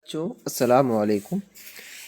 अस्सलाम वालेकुम।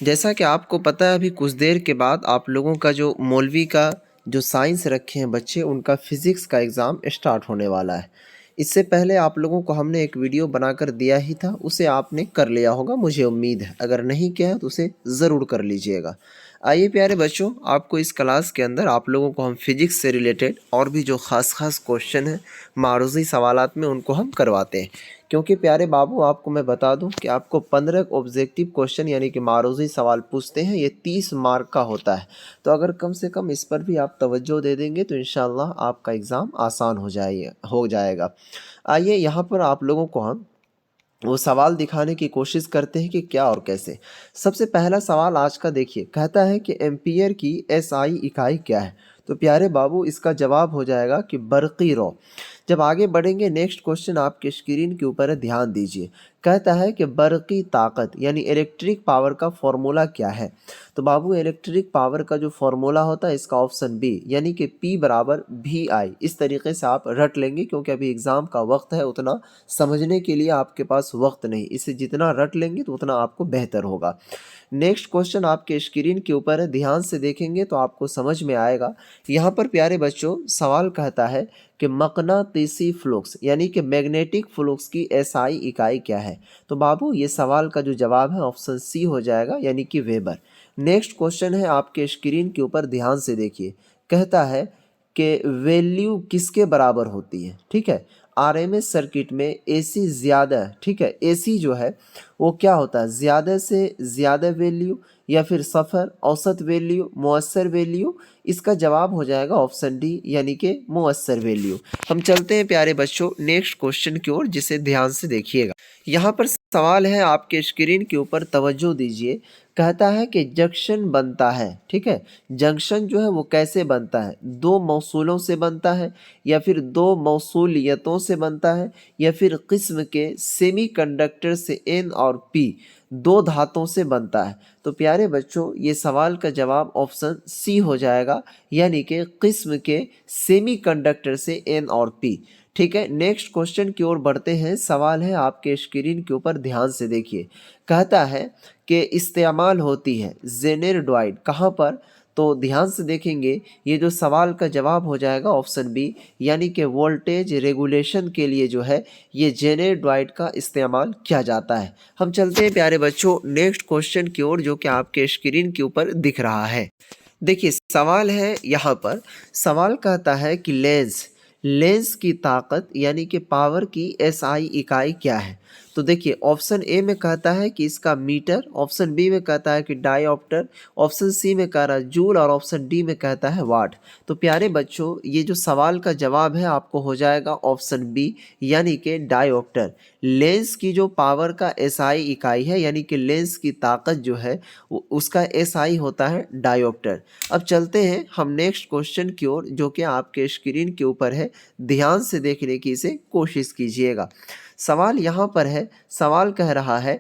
जैसा कि आपको पता है, अभी कुछ देर के बाद आप लोगों का जो मौलवी का जो साइंस रखे हैं बच्चे, उनका फ़िज़िक्स का एग्ज़ाम स्टार्ट होने वाला है। इससे पहले आप लोगों को हमने एक वीडियो बनाकर दिया ही था, उसे आपने कर लिया होगा मुझे उम्मीद है। अगर नहीं किया है तो उसे ज़रूर कर लीजिएगा। आइए प्यारे बच्चों, आपको इस क्लास के अंदर आप लोगों को हम फ़िज़िक्स से रिलेटेड और भी जो ख़ास क्वेश्चन हैं मारूज़ी सवालात में, उनको हम करवाते हैं। क्योंकि प्यारे बाबू, आपको मैं बता दूं कि आपको 15 ऑब्जेक्टिव क्वेश्चन यानी कि मारूज़ी सवाल पूछते हैं, ये 30 मार्क का होता है। तो अगर कम से कम इस पर भी आप तवज्जो दे देंगे तो इंशाअल्लाह आपका एग्ज़ाम आसान हो जाएगा। आइए यहाँ पर आप लोगों को हम वो सवाल दिखाने की कोशिश करते हैं कि क्या और कैसे। सबसे पहला सवाल आज का देखिए, कहता है कि एम्पियर की एसआई इकाई क्या है? तो प्यारे बाबू, इसका जवाब हो जाएगा कि बरक़ी रॉ। जब आगे बढ़ेंगे, नेक्स्ट क्वेश्चन आपके स्क्रीन के ऊपर है, ध्यान दीजिए। कहता है कि बरक़ी ताकत यानी इलेक्ट्रिक पावर का फॉर्मूला क्या है? तो बाबू, इलेक्ट्रिक पावर का जो फॉर्मूला होता है इसका ऑप्शन बी यानी कि P बराबर VI। इस तरीके से आप रट लेंगे, क्योंकि अभी एग्ज़ाम का वक्त है, उतना समझने के लिए आपके पास वक्त नहीं। इसे जितना रट लेंगे तो उतना आपको बेहतर होगा। नेक्स्ट क्वेश्चन आपके स्क्रीन के ऊपर है, ध्यान से देखेंगे तो आपको समझ में आएगा। यहाँ पर प्यारे बच्चों सवाल कहता है कि मकनातीसी फ्लक्स यानी कि मैग्नेटिक फ्लक्स की एसआई इकाई क्या है? तो बाबू, ये सवाल का जो जवाब है ऑप्शन सी हो जाएगा यानी कि वेबर। नेक्स्ट क्वेश्चन है आपके स्क्रीन के ऊपर, ध्यान से देखिए। कहता है कि वैल्यू किसके बराबर होती है? ठीक है, आरएमएस सर्किट में एसी ज़्यादा, ठीक है, एसी जो है वो क्या होता है, ज़्यादा से ज़्यादा वैल्यू या फिर सफ़र, औसत वैल्यू, मुअस्सर वैल्यू? इसका जवाब हो जाएगा ऑप्शन डी यानी कि मुअस्सर वैल्यू। हम चलते हैं प्यारे बच्चों नेक्स्ट क्वेश्चन की ओर, जिसे ध्यान से देखिएगा। यहाँ पर सवाल है आपके स्क्रीन के ऊपर, तवज्जो दीजिए। कहता है कि जंक्शन बनता है, ठीक है, जंक्शन जो है वो कैसे बनता है? दो मौसूलों से बनता है, या फिर दो मौसूलियतों से बनता है, या फिर किस्म के सेमीकंडक्टर से N और P दो धातों से बनता है? तो प्यारे बच्चों, ये सवाल का जवाब ऑप्शन सी हो जाएगा यानी कि किस्म के सेमीकंडक्टर से N और P। ठीक है, नेक्स्ट क्वेश्चन की ओर बढ़ते हैं। सवाल है आपके स्क्रीन के ऊपर, ध्यान से देखिए। कहता है कि इस्तेमाल होती है जेनेरडॉइड कहाँ पर? तो ध्यान से देखेंगे, ये जो सवाल का जवाब हो जाएगा ऑप्शन बी यानी कि वोल्टेज रेगुलेशन के लिए जो है ये जेनेरडॉइड का इस्तेमाल किया जाता है। हम चलते हैं प्यारे बच्चों नेक्स्ट क्वेश्चन की ओर, जो कि आपके स्क्रीन के ऊपर दिख रहा है। देखिए सवाल है यहाँ पर, सवाल कहता है कि लेंस की ताकत यानी कि पावर की एसआई इकाई क्या है? तो देखिए ऑप्शन ए में कहता है कि इसका मीटर, ऑप्शन बी में कहता है कि डायोप्टर, ऑप्शन सी में कह रहा है जूल, और ऑप्शन डी में कहता है वाट। तो प्यारे बच्चों, ये जो सवाल का जवाब है आपको हो जाएगा ऑप्शन बी यानी कि डायोप्टर। लेंस की जो पावर का एसआई इकाई है यानी कि लेंस की ताकत जो है उसका एसआई होता है डायोप्टर। अब चलते हैं हम नेक्स्ट क्वेश्चन की ओर, जो कि आपके स्क्रीन के ऊपर है, ध्यान से देखने की इसे कोशिश कीजिएगा। सवाल यहाँ पर है, सवाल कह रहा है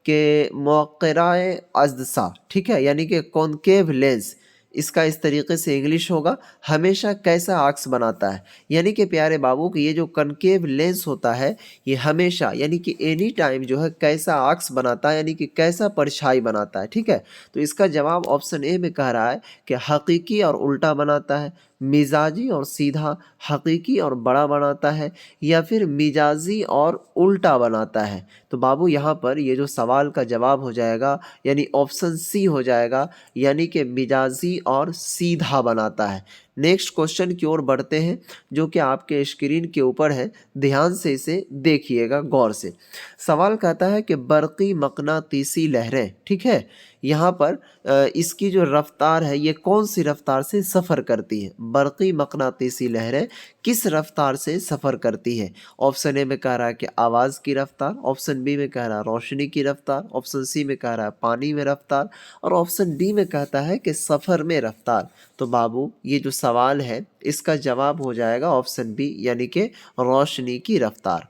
कि मौक़िराए अज़्सा, ठीक है, यानी कि कॉनकेव लेंस, इसका इस तरीके से इंग्लिश होगा, हमेशा कैसा आक्स बनाता है? यानी कि प्यारे बाबू कि ये जो कनकेव लेंस होता है ये हमेशा यानी कि एनी टाइम जो है कैसा आक्स बनाता है, यानी कि कैसा परछाई बनाता है। ठीक है, तो इसका जवाब ऑप्शन ए में कह रहा है कि हकीकी और उल्टा बनाता है, मिजाजी और सीधा, हकीकी और बड़ा बनाता है, या फिर मिजाजी और उल्टा बनाता है। तो बाबू यहाँ पर ये जो सवाल का जवाब हो जाएगा यानी ऑप्शन सी हो जाएगा यानी कि मिजाजी और सीधा बनाता है। नेक्स्ट क्वेश्चन की ओर बढ़ते हैं, जो कि आपके स्क्रीन के ऊपर है, ध्यान से इसे देखिएगा गौर से। सवाल कहता है कि बरक़ी मक़नातीसी लहरें, ठीक है, यहाँ पर इसकी जो रफ्तार है ये कौन सी रफ्तार से सफ़र करती है? बरक़ी मक़नातीसी लहरें किस रफ्तार से सफ़र करती है? ऑप्शन ए में कह रहा है कि आवाज़ की रफ्तार, ऑप्शन बी में कह रहा है रोशनी की रफ्तार, ऑप्शन सी में कह रहा है पानी में रफ्तार, और ऑप्शन डी में कहता है कि सफ़र में रफ्तार। तो बाबू ये जो सवाल है इसका जवाब हो जाएगा ऑप्शन बी यानी कि रोशनी की रफ्तार।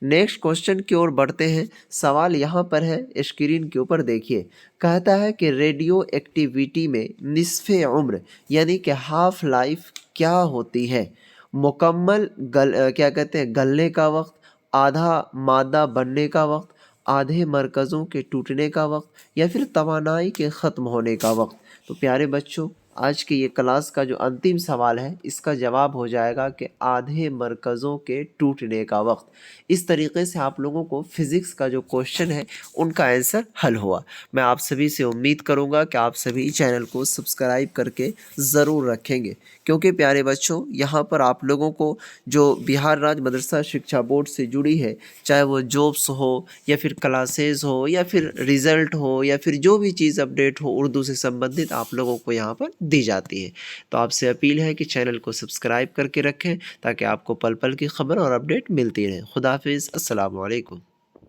नेक्स्ट क्वेश्चन की ओर बढ़ते हैं। सवाल यहाँ पर है, स्क्रीन के ऊपर देखिए। कहता है कि रेडियो एक्टिविटी में निस्फ़े उम्र यानी कि हाफ लाइफ क्या होती है? मुकम्मल क्या कहते हैं, गलने का वक्त, आधा मादा बनने का वक्त, आधे मरकज़ों के टूटने का वक्त या फिर तवानाई के ख़त्म होने का वक्त। तो प्यारे बच्चों, आज की ये क्लास का जो अंतिम सवाल है इसका जवाब हो जाएगा कि आधे मरकज़ों के टूटने का वक्त। इस तरीके से आप लोगों को फ़िज़िक्स का जो क्वेश्चन है उनका आंसर हल हुआ। मैं आप सभी से उम्मीद करूँगा कि आप सभी चैनल को सब्सक्राइब करके ज़रूर रखेंगे, क्योंकि प्यारे बच्चों यहाँ पर आप लोगों को जो बिहार राज्य मदरसा शिक्षा बोर्ड से जुड़ी है, चाहे वो जॉब्स हो या फिर क्लासेस हो या फिर रिज़ल्ट हो या फिर जो भी चीज़ अपडेट हो उर्दू से संबंधित, आप लोगों को यहाँ पर दी जाती है। तो आपसे अपील है कि चैनल को सब्सक्राइब करके रखें ताकि आपको पल पल की खबर और अपडेट मिलती रहे। खुदा हाफिज़। अस्सलामु अलैकुम।